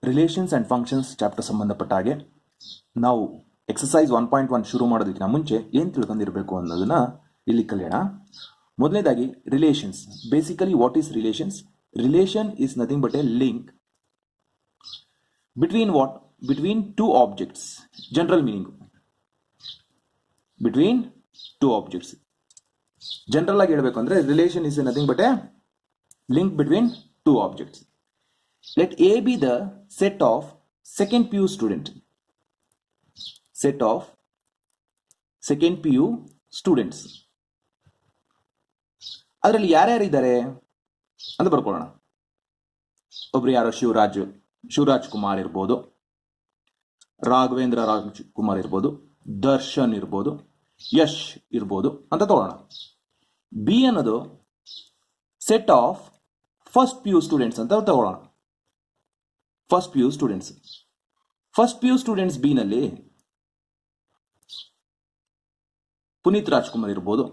Relations and functions chapter ಸಂಬಂಧಪಟ್ಟ ಹಾಗೆ ನಾವು ಎಕ್ಸಸೈಸ್ 1.1 ಶುರು ಮಾಡೋದಕ್ಕಿಂತ ಮುಂಚೆ ಏನು ತಿಳ್ಕೊಂಡಿರಬೇಕು ಅನ್ನೋದನ್ನ ಇಲ್ಲಿ ಕಲಿಯೋಣ. ಮೊದಲನೇದಾಗಿ relations. Basically what is relations? Relation is nothing but A link between what? Between two objects. General meaning between two objects. General ಆಗಿ ಹೇಳಬೇಕು ಅಂದ್ರೆ relation is nothing but A link between two objects. Let A be the set of second PU student. Set of second PU students. ಅದರಲ್ಲಿ ಯಾರ್ಯಾರಿದ್ದಾರೆ ಅಂತ ಬರ್ಕೊಳ್ಳೋಣ. ಒಬ್ರು ಯಾರೋ ಶಿವರಾಜ್ ಕುಮಾರ್ ಇರ್ಬೋದು, ರಾಘವೇಂದ್ರ ರಾಜ್ಕುಮಾರ್ ಇರ್ಬೋದು, ದರ್ಶನ್ ಇರ್ಬೋದು, ಯಶ್ ಇರ್ಬೋದು ಅಂತ ತಗೊಳ್ಳೋಣ. ಬಿ ಅನ್ನೋದು set of first PU students ಅಂತ ತಗೊಳ್ಳೋಣ. First PU students. First PU students B ನಲ್ಲಿ ಪುನೀತ್ ರಾಜ್ಕುಮಾರ್ ಇರ್ಬೋದು,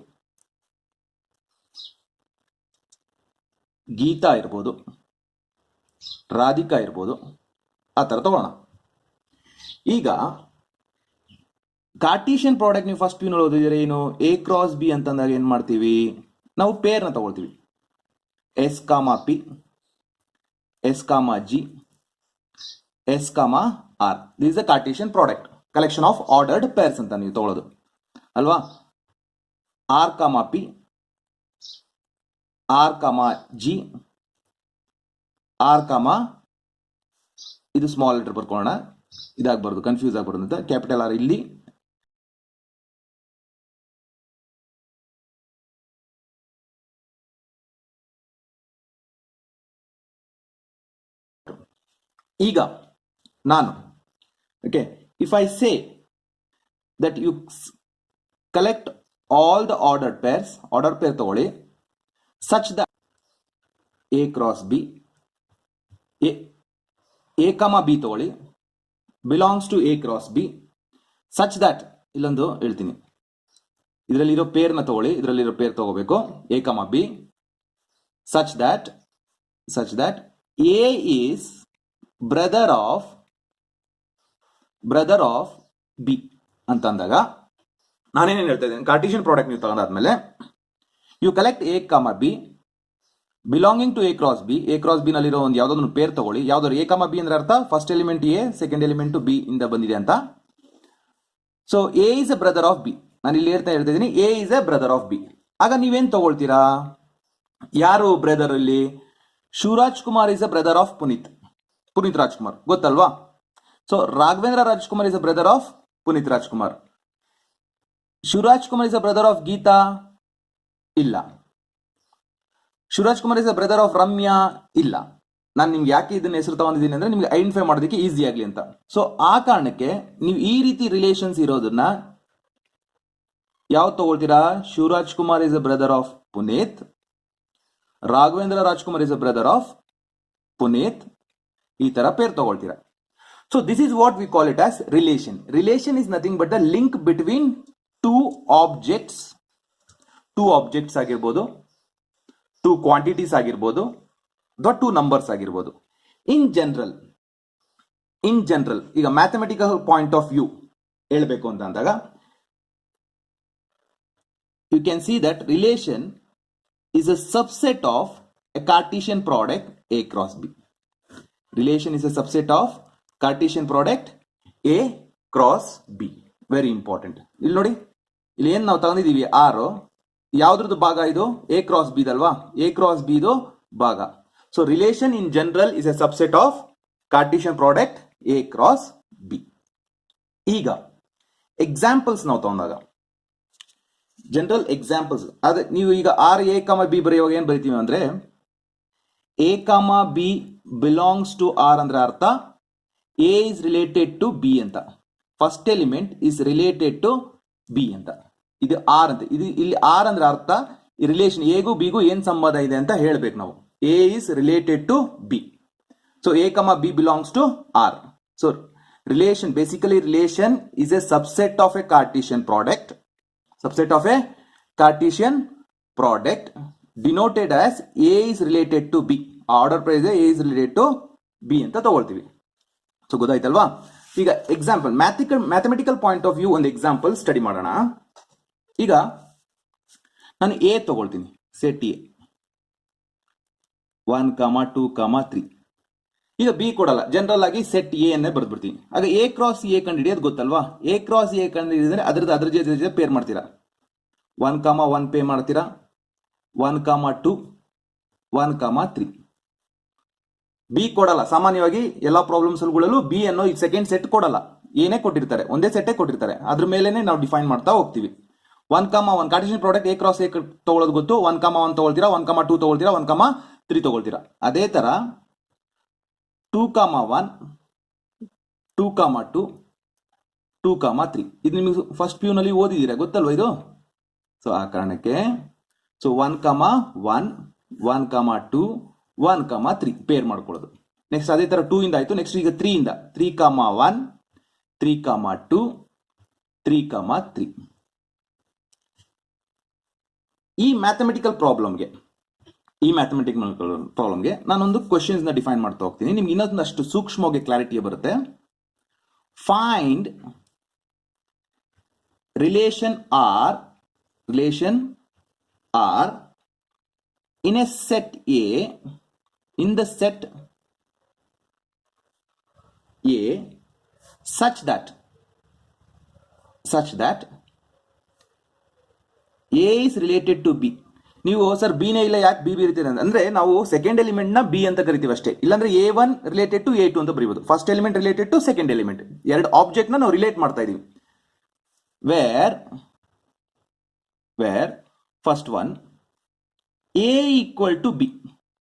ಗೀತಾ ಇರ್ಬೋದು, ರಾಧಿಕಾ ಇರ್ಬೋದು, ಆ ಥರ ತಗೊಳ್ಳೋಣ. ಈಗ ಕಾರ್ಟೀಷಿಯನ್ ಪ್ರಾಡಕ್ಟ್ ನೀವು ಫಸ್ಟ್ PU ನಲ್ಲಿ ಓದಿದ್ರೆ ಏನು? A ಕ್ರಾಸ್ B ಅಂತಂದಾಗ ಏನ್ ಮಾಡ್ತೀವಿ ನಾವು? ಪೇರ್ನ ತಗೊಳ್ತೀವಿ. S, P, S, G, S, R. This is a Cartesian product. Collection of ordered pairs ಅಂತ ನೀವು ತಗೊಳ್ಳೋದು ಅಲ್ವಾ? R, P, R, G, R, ಇದು ಸ್ಮಾಲ್ ಲೆಟರ್ ಬರ್ಕೊಳ್ಳೋಣ, ಇದಾಗಬಾರ್ದು, ಕನ್ಫ್ಯೂಸ್ ಆಗಬಾರ್ದು ಅಂತ. ಕ್ಯಾಪಿಟಲ್ ಆರ್ ಇಲ್ಲಿ, ಈಗ ನಾನು okay, if I say that you collect all the ordered pairs, order pair ತಗೊಳ್ಳಿ, such that A cross B, A, B ತಗೊಳ್ಳಿ, belongs to A cross B, such that ಇಲ್ಲೊಂದು ಹೇಳ್ತೀನಿ, ಇದರಲ್ಲಿರೋ ಪೇರ್ನ ತಗೊಳ್ಳಿ, ಇದರಲ್ಲಿರೋ ಪೇರ್ ತಗೋಬೇಕು, A, B, such that A is brother of B ಅಂತ ಅಂದಾಗ ನಾನೇನೇನು ಹೇಳ್ತಾ ಇದ್ದೇನೆ? ಕಾರ್ಟೀಷಿಯನ್ ಪ್ರಾಡಕ್ಟ್ ನೀವು ತಗೊಂಡಾದ್ಮೇಲೆ you collect A, B belonging to A cross B. A cross B ನಲ್ಲಿರೋ ಒಂದು ಯಾವುದೋ ಪೇರ್ ತಗೊಳ್ಳಿ. ಯಾವ್ದಾದ್ರು A, B ಅಂದ್ರೆ ಅರ್ಥ first element A, second element B ಇಂದ ಬಂದಿದೆ ಅಂತ. So A is a brother of B. ನಾನು ಇಲ್ಲಿ ಹೇಳ್ತಾ ಇದ್ದೀನಿ A is a brother of B. ಆಗ ನೀವೇನ್ ತಗೊಳ್ತೀರಾ? ಯಾರು ಬ್ರದರ್ ಇಲ್ಲಿ? Shivaraj Kumar is a brother of Puneeth Rajkumar, ಗೊತ್ತಲ್ವಾ? So Raghavendra Rajkumar is a brother of Puneeth Rajkumar. Shivaraj Kumar is a brother of Geetha? ಇಲ್ಲ. Shivaraj Kumar is a brother of Ramya? ಇಲ್ಲ. ನಾನು ನಿಮ್ಗೆ ಯಾಕೆ ಇದನ್ನ ಹೆಸರು ತಗೊಂಡಿದ್ದೀನಿ ಅಂದ್ರೆ ನಿಮ್ಗೆ ಐಡೆಂಟಿಫೈ ಮಾಡೋದಕ್ಕೆ ಈಸಿ ಆಗಲಿ ಅಂತ. ಸೊ ಆ ಕಾರಣಕ್ಕೆ ನೀವು ಈ ರೀತಿ ರಿಲೇಷನ್ಸ್ ಇರೋದನ್ನ ಯಾವ್ದು ತಗೊಳ್ತೀರಾ? Shivaraj Kumar is a brother of Puneeth, Raghavendra Rajkumar is a brother of Puneeth, ಈ ತರ ಪೇರ್ ತಗೊಳ್ತೀರಾ. So this is what we call it as relation. Relation is nothing but the link between two objects. Two objects ಆಗಿರ್ಬೋದು, two quantities ಆಗಿರ್ಬೋದು, ಅಥವಾ two numbers ಆಗಿರ್ಬೋದು. In general, ಈಗ mathematical point of view ಹೇಳಬೇಕು ಅಂತ ಅಂದಾಗ you can see that relation is a subset of a Cartesian product A cross B. Relation is a subset of Cartesian product A cross B. Very important. ಇಲ್ಲಿ ನೋಡಿ, ಇಲ್ಲಿ ಏನ್ ನಾವು ತಗೊಂಡಿದೀವಿ? R. ಯಾವ್ದ್ರದ್ದು ಭಾಗ ಇದು? A ಕ್ರಾಸ್ ಬಿ ದಲ್ವಾ? A cross B ಇದು ಭಾಗ. So relation in general is a subset of Cartesian product A cross B. ಈಗ ಎಕ್ಸಾಂಪಲ್ಸ್ ನಾವು ತಗೊಂಡಾಗ ಜನರಲ್ ಎಕ್ಸಾಂಪಲ್ಸ್ ಅದೇ ನೀವು ಈಗ ಆರ್ A, B ಬರೆಯುವಾಗ ಏನ್ ಬರಿತೀವಿ ಅಂದ್ರೆ A, B belongs to R ಅಂದ್ರೆ ಅರ್ಥ A is related to B ಅಂತ. First element is related to B ಅಂತ. ಇದು R ಅಂತ. ಇದು ಇಲ್ಲಿ R ಅಂದ್ರೆ ಅರ್ಥ ಈ ರಿಲೇಷನ್ ಎಗೂ ಬಿಗೂ ಏನ್ ಸಂಬಂಧ ಇದೆ ಅಂತ ಹೇಳ್ಬೇಕು ನಾವು. A is related to B. So A, B belongs to R. So relation, basically relation is a subset of a Cartesian product. Subset of a Cartesian product denoted as A is related to B. Order pairs A is related to B ಅಂತ ತಗೊಳ್ತೀವಿ. So ಗೊತ್ತಾಯ್ತಲ್ವಾ? ಈಗ example mathematical point of view ಒಂದು example study ಮಾಡೋಣ. ಈಗ ನಾನು A ತಗೊಳ್ತೀನಿ, set A 1, 2, 3. ಈಗ ಬಿ ಕೊಡಲ್ಲ, ಜನರಲ್ ಆಗಿ ಸೆಟ್ ಎ ಅನ್ನೇ ಬರ್ದ್ಬಿಡ್ತೀನಿ. ಆಗ ಎ ಕ್ರಾಸ್ ಎ ಕಂಡು ಹಿಡಿಯೋದು ಗೊತ್ತಲ್ವಾ? ಎ ಕ್ರಾಸ್ ಎ ಕಂಡು ಹಿಡಿದ್ರೆ ಅದ್ರ ಜೊತೆ ಪೇರ್ ಮಾಡ್ತೀರಾ. 1, 1 ಪೇ ಮಾಡ್ತೀರಾ, 1, 2, 1, 3. ಬಿ ಕೊಡಲ್ಲ. ಸಾಮಾನ್ಯವಾಗಿ ಎಲ್ಲಾ ಪ್ರಾಬ್ಲಮ್ಸ್ಗಳಲ್ಲೂ ಬಿ ಅನ್ನೋ ಈ ಸೆಕೆಂಡ್ ಸೆಟ್ ಕೊಡಲ್ಲ, ಏನೇ ಕೊಟ್ಟಿರ್ತಾರೆ, ಒಂದೇ ಸೆಟ್ಟೇ ಕೊಟ್ಟಿರ್ತಾರೆ, ಅದ್ರ ಮೇಲೆನೆ ನಾವು ಡಿಫೈನ್ ಮಾಡ್ತಾ ಹೋಗ್ತೀವಿ. 1, 1 Cartesian product A cross A ತಗೊಳ್ಳೋದು ಗೊತ್ತು. 1, 1 ತಗೊಳ್ತೀರಾ, 1, 2 ತಗೊಳ್ತೀರಾ, 1, 3 ತಗೊಳ್ತೀರಾ. ಅದೇ ತರ 2, 1, 2, 2, 2, 3 ಇದು ನಿಮಗೆ ಫಸ್ಟ್ ಪ್ಯೂ ನಲ್ಲಿ ಓದಿದ್ದೀರಾ, ಗೊತ್ತಲ್ವಾ ಇದು? ಸೊ ಆ ಕಾರಣಕ್ಕೆ 1, 1, 1, 2, 1, 3 ಪೇರ್ ಮಾಡ್ಕೊಳ್ಳೋದು. ನೆಕ್ಸ್ಟ್ ಅದೇ ತರ 2 ಇಂದ ಆಯ್ತು. ನೆಕ್ಸ್ಟ್ ಈಗ 3 ಇಂದ 3, 1, 3, 2, 3, 3. ಈ ಮ್ಯಾಥಮೆಟಿಕಲ್ ಪ್ರಾಬ್ಲಮ್ಗೆ ನಾನೊಂದು ಕ್ವಶನ್ಸ್ ನ ಡಿಫೈನ್ ಮಾಡ್ತಾ ಹೋಗ್ತೀನಿ. ನಿಮ್ಗೆ ಇನ್ನೊಂದಷ್ಟು ಸೂಕ್ಷ್ಮವಾಗಿ ಕ್ಲಾರಿಟಿ ಬರುತ್ತೆ. Find relation R in a set A, in the set A such that A is related to B. ನೀವು ಸರ್ ಬಿನೇ ಇಲ್ಲ, ಯಾಕೆ ಬಿ ಇರ್ತೀರ ಅಂದ್ರೆ ನಾವು ಸೆಕೆಂಡ್ ಎಲಿಮೆಂಟ್ ನ ಬಿ ಅಂತ ಕರಿತೀವಿ ಅಷ್ಟೇ. ಇಲ್ಲಾಂದ್ರೆ A1 ರಿಲೇಟೆಡ್ ಟು A2 ಅಂತ ಬರೀಬಹುದು. First element related to second element, ಎರಡು ಆಬ್ಜೆಕ್ಟ್ ನಾವು ರಿಲೇಟ್ ಮಾಡ್ತಾ ಇದೀವಿ. Where first one A equal to B.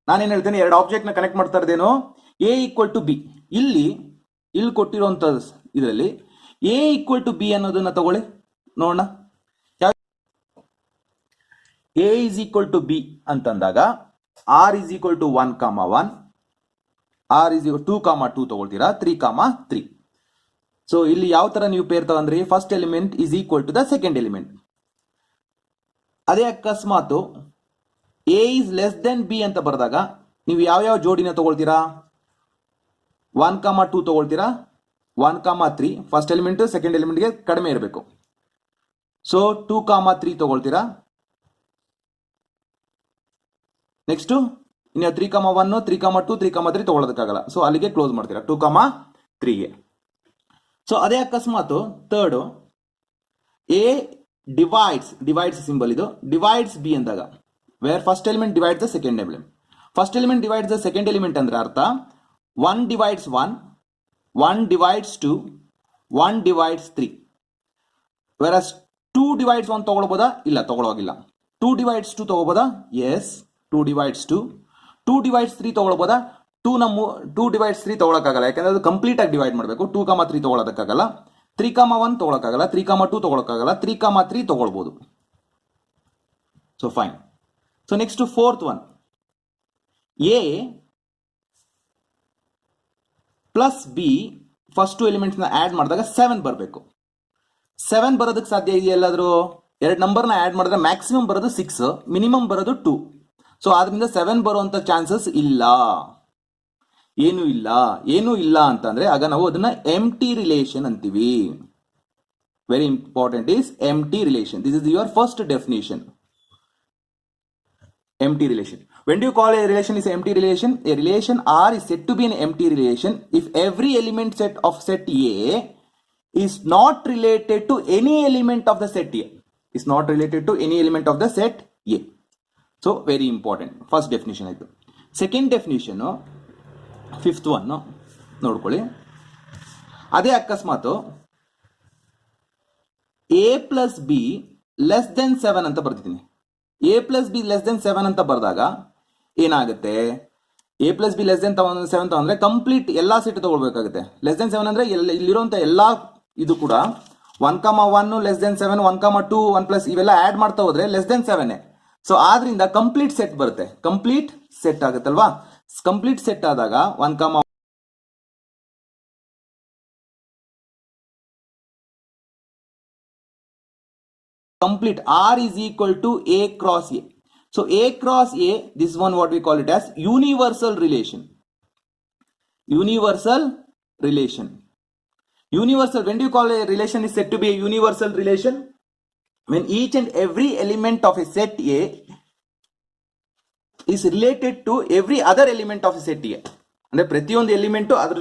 ನಾನೇನ್ ಹೇಳ್ತೇನೆ, ಎರಡು ಆಬ್ಜೆಕ್ಟ್ ನ ಕನೆಕ್ಟ್ ಮಾಡ್ತಾ ಇರೋದೇನೋ A ಈಕ್ವಲ್ ಟು ಬಿ. ಇಲ್ಲಿ ಕೊಟ್ಟಿರುವಂತ ಇದರಲ್ಲಿ A ಈಕ್ವಲ್ ಟು ಬಿ ಅನ್ನೋದನ್ನ ತಗೊಳ್ಳಿ ನೋಡೋಣ. A is equal to B ಅಂತಂದಾಗ R is equal to 1, 1, R is equal to 2, 2 ತಗೊಳ್ತೀರಾ, 3, 3. So ಇಲ್ಲಿ ಯಾವ ತರ ನೀವು ಪೇರ್ ತಗೊಂಡ್ರಿ, ಫಸ್ಟ್ ಎಲಿಮೆಂಟ್ is equal to the second element. ಅದೇ ಅಕಸ್ಮಾತ್ A is less than B ಅಂತ ಬರೆದಾಗ ನೀವು ಯಾವ ಜೋಡಿನ ತಗೊಳ್ತೀರಾ? 1, 2 ತಗೊಳ್ತೀರಾ, 1, 3. ಫಸ್ಟ್ ಎಲಿಮೆಂಟ್ ಸೆಕೆಂಡ್ ಎಲಿಮೆಂಟ್ಗೆ ಕಡಿಮೆ ಇರಬೇಕು. ಸೊ 2, 3 ತಗೊಳ್ತೀರಾ. ನೆಕ್ಸ್ಟ್ ಇನ್ನು 3, 1, 3, 2, 3, 3 ತಗೊಳ್ಳೋದಕ್ಕಾಗಲ್ಲ. ಸೊ ಅಲ್ಲಿಗೆ ಕ್ಲೋಸ್ ಮಾಡ್ತೀರಾ 2, 3ಗೆ. ಸೊ ಅದೇ ಅಕಸ್ಮಾತ್ ಥರ್ಡ್ ಎ ಡಿವೈಡ್ಸ್ ಸಿಂಬಲ್ ಇದು ಡಿವೈಡ್ಸ್ ಬಿ ಅಂದಾಗ, where first element divides the second element. First element divides the second element ಅಂದ್ರೆ ಅರ್ಥ 1 divides 1, 1 divides 2, 1 divides 3. Where 2 divides 1 ತಗೊಳ್ಬೋದಾ? ಇಲ್ಲ, ತಗೊಳ್ಳೋಗಿಲ್ಲ. 2 ಡಿವೈಡ್ಸ್ 2 ತಗೋಬೋದಾ? Yes, 2 divides 2. 2 ಡಿವೈಡ್ಸ್ 3 ತಗೊಳ್ಬೋದಾ? 2 ಡಿವೈಡ್ಸ್ 3 ತಗೊಳಕ್ಕಾಗಲ್ಲ, ಯಾಕಂದ್ರೆ ಅದು ಕಂಪ್ಲೀಟ್ ಆಗಿ ಡಿವೈಡ್ ಮಾಡಬೇಕು. 2, 3 ತಗೊಳಕ್ಕಾಗಲ್ಲ. 3, 1 ತಗೊಳಕ್ಕಾಗಲ್ಲ. 3, 2 ತಗೊಳಕ್ಕಾಗಲ್ಲ. 3, 3 ತಗೊಳ್ಬಹುದು. So fine. So next fourth one, A plus B first 2 elements ನ ಆಡ್ ಮಾಡಿದಾಗ 7 ಬರಬೇಕು. 7 ಬರೋದಕ್ಕೆ ಸಾಧ್ಯ ಇದೆಯಾ? ಎಲ್ಲಾದ್ರೂ ಎರಡು ನಂಬರ್ನ ಆಡ್ ಮಾಡಿದ್ರೆ ಮ್ಯಾಕ್ಸಿಮಮ್ ಬರೋದು 6, ಮಿನಿಮಮ್ ಬರೋದು 2. ಸೊ ಆದ್ರಿಂದ 7 ಬರುವಂತ ಚಾನ್ಸಸ್ ಇಲ್ಲ, ಏನೂ ಇಲ್ಲ ಅಂತಂದ್ರೆ ಆಗ ನಾವು ಅದನ್ನ ಎಂಟಿ ರಿಲೇಷನ್ ಅಂತೀವಿ. Very important is empty relation. This is your first definition. Empty relation. When do you call a relation is an empty relation? A relation R is said to be an empty relation if every element set of set A is not related to any element of the set A. Is not related to any element of the set A. So very important. First definition ಆಯ್ತು. Second definition, fifth one ನೋಡ್ಕೊಳ್ಳಿ. ಅದೇ ಅಕಸ್ಮಾತ್ A plus B less than 7 ಅಂತ ಬರ್ತಿದ್ದೀನಿ. A plus B less than 7 ಅಂತ ಬರೆದಾಗ ಏನಾಗುತ್ತೆ? A plus B less than 7 ತಗೊಂಡ್ರೆ complete ಎಲ್ಲಾ ಸೆಟ್ ತಗೊಳ್ಬೇಕಾಗುತ್ತೆ. ಲೆಸ್ ದೆನ್ 7 ಅಂದ್ರೆ ಇಲ್ಲಿರುವಂತ ಎಲ್ಲಾ ಇದು ಕೂಡ 1, 1 ಲೆಸ್ ದೆನ್ 7, 1, 2, 1 ಪ್ಲಸ್ ಇವೆಲ್ಲ ಆಡ್ ಮಾಡ್ತಾ ಹೋದ್ರೆ ಲೆಸ್ ದೆನ್ 7. ಸೊ ಆದ್ರಿಂದ ಕಂಪ್ಲೀಟ್ ಸೆಟ್ ಬರುತ್ತೆ. ಕಂಪ್ಲೀಟ್ ಸೆಟ್ ಆಗುತ್ತಲ್ವಾ? ಕಂಪ್ಲೀಟ್ ಸೆಟ್ ಆದಾಗ 1, complete R is equal to A cross A. So A cross A, this one what we call it as universal relation. Universal relation. Universal, when do you call a relation is said to be a universal relation? When each and every element of a set A is related to every other element of a set A. ಅಂದ್ರೆ ಪ್ರತಿಯೊಂದು element ಅದ್ರ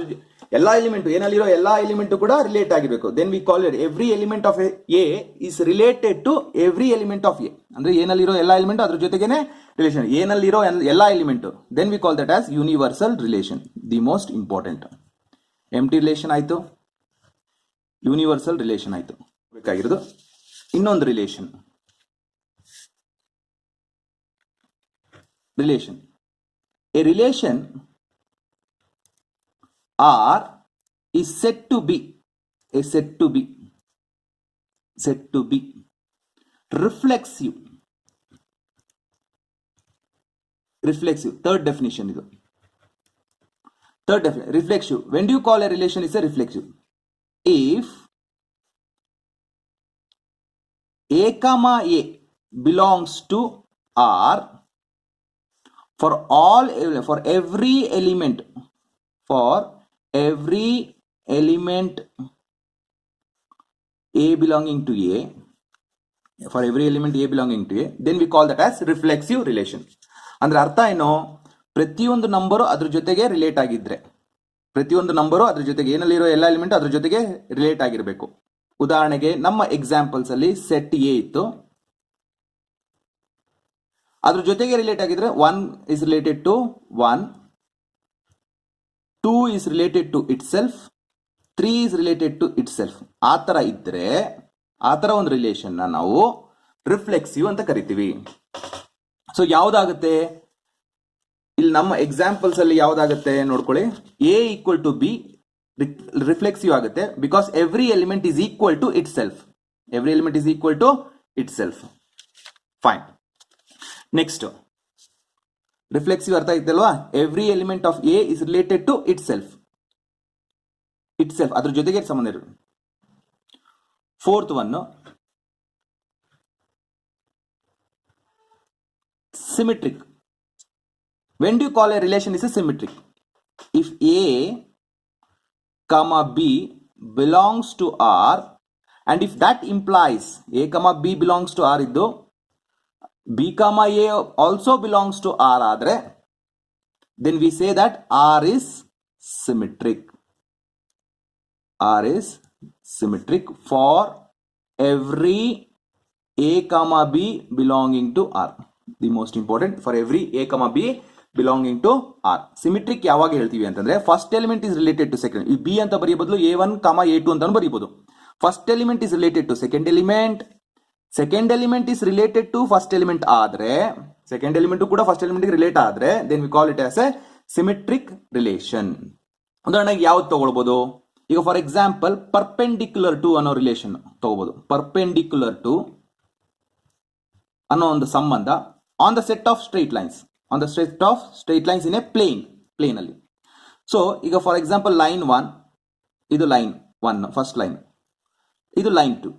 ಎಲ್ಲಾ element ಏನಲ್ಲಿರೋ ಎಲ್ಲಾ element ಕೂಡ relate ಆಗಿರಬೇಕು. Then we call it every element of A is related to every element of A. ಅಂದ್ರೆ ಏನಲ್ಲಿರೋ ಎಲ್ಲಾ ಎಲಿಮೆಂಟ್ ಅದ್ರ ಜೊತೆಗೇನೆ ರಿಲೇಷನ್, ಏನಲ್ಲಿರೋ ಎಲ್ಲಾ element. Then we call that as universal relation, the most important. Empty relation ಆಯ್ತು, universal relation ಆಯ್ತು. ಬೇಕಾಗಿರೋದು ಇನ್ನೊಂದು relation. A relation R is said to be reflexive. Third definition idu. Reflexive. When do you call a relation is a reflexive? If A comma A belongs to R for every element A belonging to A, then we call that as reflexive relation. ಅಂದ್ರೆ ಅರ್ಥ ಏನು? ಪ್ರತಿಯೊಂದು number ಅದ್ರ ಜೊತೆಗೆ relate ಆಗಿದ್ರೆ, ಪ್ರತಿಯೊಂದು number ಅದ್ರ ಜೊತೆಗೆ ಏನಲ್ಲಿರೋ ಎಲ್ಲ ಎಲಿಮೆಂಟ್ ಅದ್ರ ಜೊತೆಗೆ ರಿಲೇಟ್ ಆಗಿರಬೇಕು. ಉದಾಹರಣೆಗೆ ನಮ್ಮ ಎಕ್ಸಾಂಪಲ್ಸ್ ಅಲ್ಲಿ ಸೆಟ್ ಎ ಇತ್ತು, ಅದ್ರ ಜೊತೆಗೆ ರಿಲೇಟ್ ಆಗಿದ್ರೆ 1 is related to 1, 2 is related to itself, 3 is related to itself. ಆ ತರ ಇದ್ರೆ ಆ ತರ ಒಂದು ರಿಲೇಷನ್ ನಾವು ರಿಫ್ಲೆಕ್ಸಿವ್ ಅಂತ ಕರಿತೀವಿ. ಸೊ ಯಾವ್ದಾಗುತ್ತೆ ಇಲ್ಲಿ ನಮ್ಮ ಎಕ್ಸಾಂಪಲ್ಸ್ ಅಲ್ಲಿ ಯಾವ್ದಾಗುತ್ತೆ ನೋಡ್ಕೊಳ್ಳಿ. A equal to B reflexive ಆಗುತ್ತೆ, because every element is equal to itself. Fine. Next reflexive ಅರ್ಥ ಆಯ್ತಲ್ವಾ? Every element of A is related to itself, ಅದ್ರ ಜೊತೆಗೆ ಸಂಬಂಧ ಇರುತ್ತೆ. Fourth one symmetric. When do you call a relation is a symmetric? If A comma b belongs to R, and if that implies a comma b belongs to R iddu b comma a also belongs to R adre, then we say that R is symmetric. For every a comma b belonging to R. The most important, for every a comma b belonging to R. Symmetric ಯಾವಾಗ ಹೇಳ್ತೀವಿ ಅಂತಂದ್ರೆ first element is related to second. ಈ B ಅಂತ ಬರೆಯ ಬದಲು A1, A2 ಅಂತ ಬರೀಬಹುದು. First element is related to second element is related to first element ಆದ್ರೆ, ಸೆಕೆಂಡ್ ಎಲಿಮೆಂಟ್ ಕೂಡ ಫಸ್ಟ್ ಎಲಿಮೆಂಟ್ ರಿಲೇಟ್ ಆದ್ರೆ, then we call it as a symmetric relation. ಉದಾಹರಣೆಗೆ ಯಾವ್ದು ತಗೊಳ್ಬಹುದು? ಈಗ ಫಾರ್ ಎಕ್ಸಾಂಪಲ್ ಪರ್ಪೆಂಡಿಕ್ಯುಲರ್ ಟು ಅನ್ನೋ ರಿಲೇಷನ್ ತಗೋಬಹುದು. ಪರ್ಪೆಂಡಿಕ್ಯುಲರ್ ಟು ಅನ್ನೋ ಒಂದು ಸಂಬಂಧ on the set of straight lines, in a plane ಅಲ್ಲಿ. ಸೊ ಈಗ ಫಾರ್ ಎಕ್ಸಾಂಪಲ್ ಲೈನ್ 1 ಇದು ಲೈನ್ 1 ಫಸ್ಟ್ ಲೈನ್, ಇದು line 2.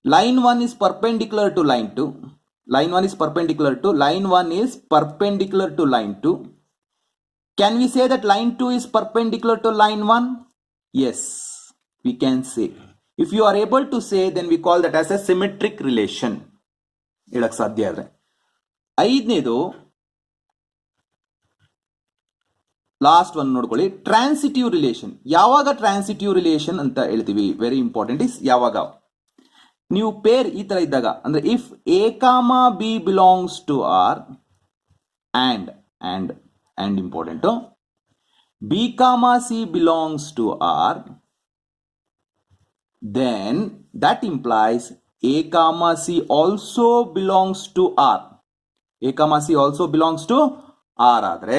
Line 1 is perpendicular to line 2. line 1 is perpendicular to line 2. Can we say that line 2 is perpendicular to line 1? Yes, we can say. If you are able to say, then we call that as a symmetric relation. ಹೇಳಕ್ ಸಾಧ್ಯ ಆದ್ರೆ. ಐದನೇದು last one ನೋಡ್ಕೊಳ್ಳಿ, transitive relation. ಯಾವಾಗ transitive relation ಅಂತ ಹೇಳ್ತೀವಿ? Very important is ಯಾವಾಗ ನೀವು ಪೇರ್ ಈ ತರ ಇದ್ದಾಗ, ಅಂದ್ರೆ if A comma B belongs to R and important B comma C belongs to R, then that implies A comma C also belongs to R. A comma C also belongs to R ಆದ್ರೆ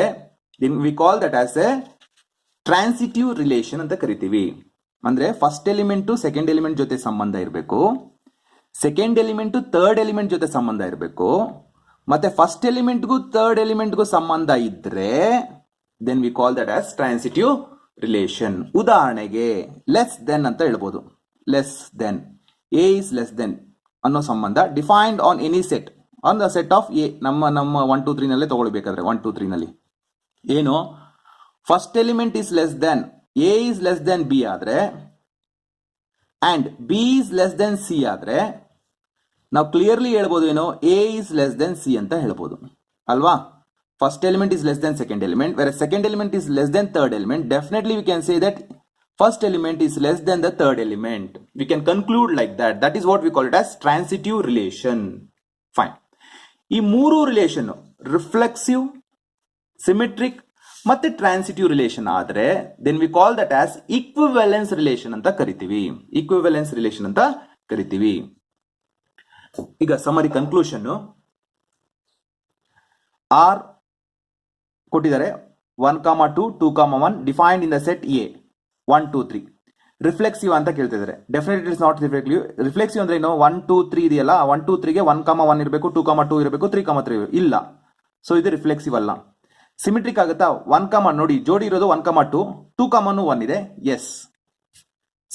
then we call that as a transitive relation ಅಂತ ಕರಿತೀವಿ. ಅಂದ್ರೆ first element second element ಜೊತೆ ಸಂಬಂಧ ಇರಬೇಕು, second element third element ಜೊತೆ ಸಂಬಂಧ ಇರಬೇಕು, ಮತ್ತೆ ಫಸ್ಟ್ ಎಲಿಮೆಂಟ್ಗೂ ಥರ್ಡ್ ಎಲಿಮೆಂಟ್ಗೂ ಸಂಬಂಧ ಇದ್ರೆ then we call that as transitive relation. ಉದಾಹರಣೆಗೆ ಲೆಸ್ ದೆನ್ ಅಂತ ಹೇಳ್ಬೋದು. Less than A is less than ಅನ್ನೋ ಸಂಬಂಧ defined on any set, on the set of A. ನಮ್ಮ 1 2 3 ನಲ್ಲೇ ತಗೊಳ್ಬೇಕಾದ್ರೆ 1 2 3 ನಲ್ಲಿ ಏನು, first element is less than A is less than B ಆದ್ರೆ and B is less than C ಆದ್ರೆ ನಾವು ಕ್ಲಿಯರ್ಲಿ ಹೇಳ್ಬೋದು ಏನೋ A is less than C ಅಂತ ಹೇಳ್ಬೋದು ಅಲ್ವಾ. ಫಸ್ಟ್ ಎಲಿಮೆಂಟ್ is less than second element, whereas second element is less than third element. Definitely we can say that first element is less than the third element. We can conclude like that. That is what we call it as transitive relation. Fine. ಈ ಮೂರು relation reflexive, symmetric ಮತ್ತೆ transitive relation ಆದ್ರೆ then we call that as equivalence relation ಅಂತ ಕರಿತೀವಿ. ಈಕ್ವಿವೆಲೆನ್ಸ್ relation ಅಂತ ಕರಿತೀವಿ. ಈಗ summary conclusion, R ಕೊಟ್ಟಿದ್ದಾರೆ 1, 2, 2, 1 defined in the set A 1, 2, 3. Reflexive ಅಂತ ಕೇಳ್ತಿದ್ದಾರೆ. Definitely it is not reflective. Reflexive ಅಂದ್ರೆ ಏನು, 1, 2, 3 ಇದೆಯಲ್ಲ, 1, 2, 3ಗೆ 1, 1 ಇರಬೇಕು, 2, 2 ಇರಬೇಕು, 3, 3 ಇಲ್ಲ. ಸೊ ಇದು ರಿಫ್ಲೆಕ್ಸಿವ್ ಅಲ್ಲ. ಸಿಮೆಟ್ರಿಕ್ ಆಗುತ್ತಾ, 1, ನೋಡಿ ಜೋಡಿ ಇರೋದು 1, 2, 2, 1 ಇದೆ, ಎಸ್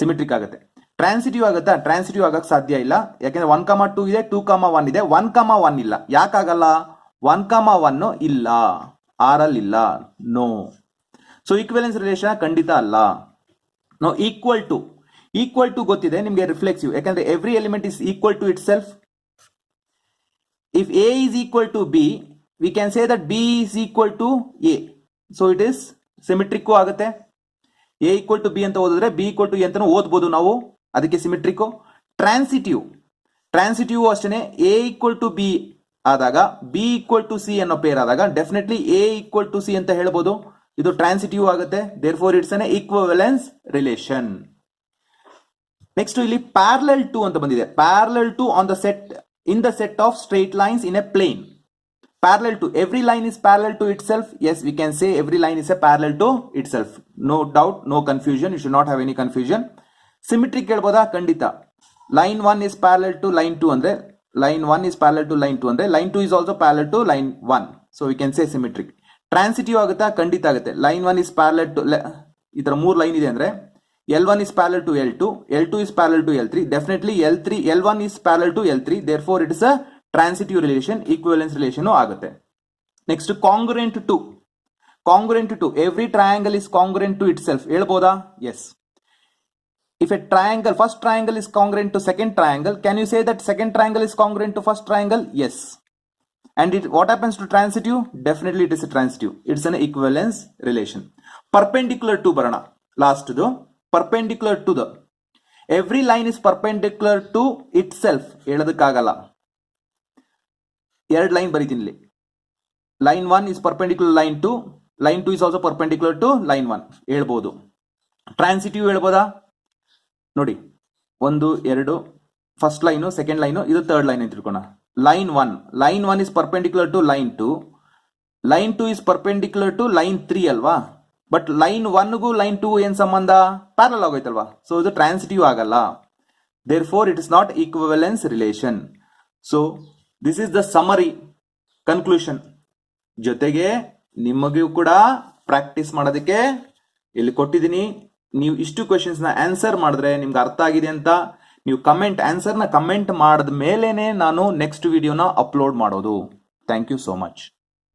ಸಿಮೆಟ್ರಿಕ್ ಆಗುತ್ತೆ. ಟ್ರಾನ್ಸಿಟಿವ್ ಆಗುತ್ತಾ, ಟ್ರಾನ್ಸಿಟಿವ್ ಆಗಕ್ಕೆ ಸಾಧ್ಯ ಇಲ್ಲ. ಯಾಕಂದ್ರೆ 1, 2 ಇದೆ, 2, 1 ಇದೆ, 1, 1 ಇಲ್ಲ. ಯಾಕಾಗಲ್ಲ, 1, 1 ಇಲ್ಲ, ಆರ್ ಅಲ್ಲಿ ಇಲ್ಲ, ನೋ. ಸೊ ಈಕ್ವಿವೆಲೆನ್ಸ್ ರಿಲೇಷನ್ ಖಂಡಿತ ಅಲ್ಲ. ನೋ ಈಕ್ವಲ್ ಟು ಗೊತ್ತಿದೆ ನಿಮಗೆ ರಿಫ್ಲೆಕ್ಸಿವ್, ಯಾಕಂದ್ರೆ every element is equal to itself. If A is equal to B, we can say that B is equal to A. So it is symmetric ಆಗುತ್ತೆ. A equal to B ಅಂತ ಓದಿದ್ರೆ B equal to A ಅಂತ ಓದ್ಬೋದು ನಾವು, ಅದಕ್ಕೆ symmetric. Transitive ಅಷ್ಟೇ, A equal to B ಆದಾಗ B equal to C ಅನ್ನೋ ಪೇರ್ ಆದಾಗ definitely A equal to C ಅಂತ ಹೇಳ್ಬೋದು. ಇದು ಟ್ರಾನ್ಸಿಟಿವ್ ಆಗುತ್ತೆ. Therefore it's an equivalence relation. Next ಇಲ್ಲಿ ಪ್ಯಾರಲಲ್ ಟು ಅಂತ ಬಂದಿದೆ. Parallel to on the set in the set of straight lines in a plane. Parallel to, every line is parallel to itself. Yes, we can say every line is a parallel to itself. No doubt, no confusion, you should not have any confusion. Symmetric ಹೇಳ್ಬೋದಾ, ಖಂಡಿತ. Line 1 is parallel to line 2 ಅಂದ್ರೆ line 1 is parallel to line 2 ಅಂದ್ರೆ line 2 is also parallel to line 1. So we can say symmetric. Transitive ಆಗುತ್ತಾ, ಖಂಡಿತ ಆಗುತ್ತೆ. line 1 is parallel to, ಈ ತರ 3 line ಇದೆ ಅಂದ್ರೆ L1 is parallel to L2, L2 is parallel to L3. Definitely L1 is parallel to L3. Therefore it is a transitive relation, equivalence relation ಆಗುತ್ತೆ. Next congruent to. Congruent to, every triangle is congruent to itself. ಹೇಳ್ಬೋದಾ? Yes. If a triangle, first triangle is congruent to second triangle, can you say that second triangle is congruent to first triangle? Yes. And what happens to transitive? Definitely it is a transitive. It's an equivalence relation. Perpendicular to barana. Last do. Perpendicular to the. Every line is perpendicular to itself. ಹೇಳೋದಕ್ಕಾಗಲ್ಲ. ಎರಡು line ಬರೀತೀನಿ ಇಲ್ಲಿ. Line 1 is perpendicular to line 2. Line 2 is also perpendicular to line 1. ಹೇಳ್ಬೋದು. Transitive ಹೇಳ್ಬೋದಾ? ನೋಡಿ 1, 2 first line, second line, ಇದು third line ಅಂತ ತಿಳ್ಕೋಣ. Line 1 is perpendicular to line 2, line 2 is perpendicular to line 3 ಅಲ್ವಾ. ಬಟ್ ಲೈನ್ 1ಗೂ ಲೈನ್ 2 ಏನ್ ಸಂಬಂಧ, ಪ್ಯಾರಲಲ್ ಆಗೋಯ್ತಲ್ವಾ. ಸೊ ಇದು ಟ್ರಾನ್ಸಿಟಿವ್ ಆಗಲ್ಲ. Therefore it is not equivalence relation. So this is the summary conclusion. ಜೊತೆಗೆ ನಿಮಗೂ ಕೂಡ ಪ್ರಾಕ್ಟೀಸ್ ಮಾಡೋದಕ್ಕೆ ಇಲ್ಲಿ ಕೊಟ್ಟಿದ್ದೀನಿ. ನೀವು ಇಷ್ಟು ಕ್ವೆಶನ್ಸ್ ನ ಆನ್ಸರ್ ಮಾಡಿದ್ರೆ ನಿಮ್ಗೆ ಅರ್ಥ ಆಗಿದೆ ಅಂತ ನೀವು ಆನ್ಸರ್ ನ ಕಮೆಂಟ್ ಮಾಡಿದ ಮೇಲೇನೆ ನಾನು ನೆಕ್ಸ್ಟ್ ವಿಡಿಯೋನ ಅಪ್ಲೋಡ್ ಮಾಡೋದು. Thank you so much.